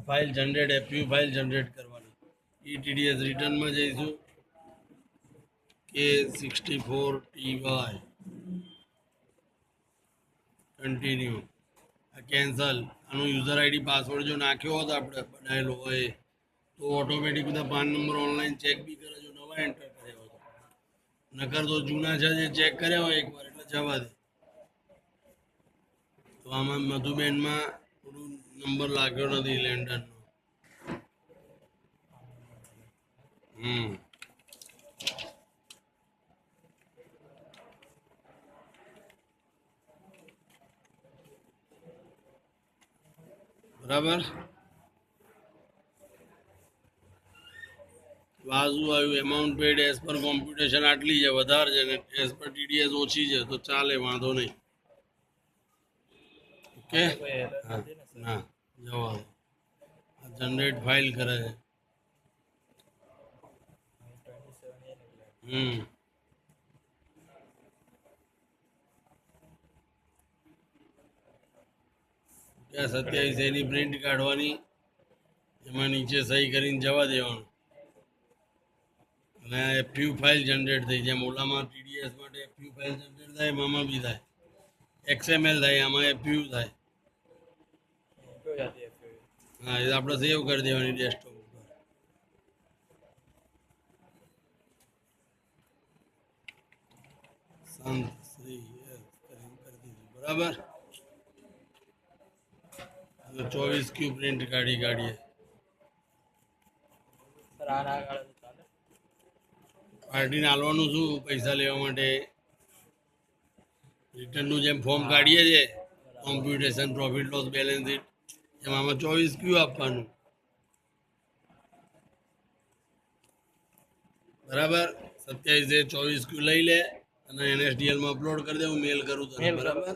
file generate એફયુ file generate કરવાની ઈટીડીએસ રિટર્નમાં જઈશું K64TY કન્ટિન્યુ આ કેન્સલ આનો યુઝર આઈડી પાસવર્ડ જો નાખ્યો હોત આપણે બનાવેલો હોય તો ઓટોમેટિક બધા 5 નંબર ઓનલાઈન ચેક બી કરે જો નવા એન્ટર કર્યા હોય નકર તો જૂના છે જે ચેક કર્યા હોય એકવાર એટલે જવા દે તો આમાં મધુબેનમાં થોડું નંબર લાગ્યો નથી લેન્ડરનો બરાબર બાજુ આવ્યું amount paid as per computation આટલી છે વધારે છે ને એઝ પર ટીડીએસ ઓછી છે તો ચાલે વાંધો નહીં ઓકે હા ના જવા દો જનરેટ ફાઇલ કરે છે ત્યાં 27 એની પ્રિન્ટ કાઢવાની એમાં નીચે સહી કરીને જવા દેવાનું અને એફયુ ફાઇલ જનરેટ થઈ જેમ ઓલામાં ટીડીએસ માટે એફયુ ફાઇલ જનરેટ થાય એમાં બી થાય XML થાય આમાં એફયુ થાય હા એ આપણે સેવ કરી દેવાની ડેસ્કટોપ ઉપર શાંત શ્રી કરી દીધું બરાબર 24 ક્યુ પ્રિન્ટ કાઢીએ પાર્ટીને આલવાનું શું પૈસા લેવા માટે રિટર્નનું જેમ ફોર્મ કાઢીએ છીએ computation profit loss balance sheet એમાં આમાં 24 ક્યુ આપવાનું બરાબર 27 24 ક્યુ લઈ લે અને NSDL માં અપલોડ કરી દે હું મેલ કરું તને બરાબર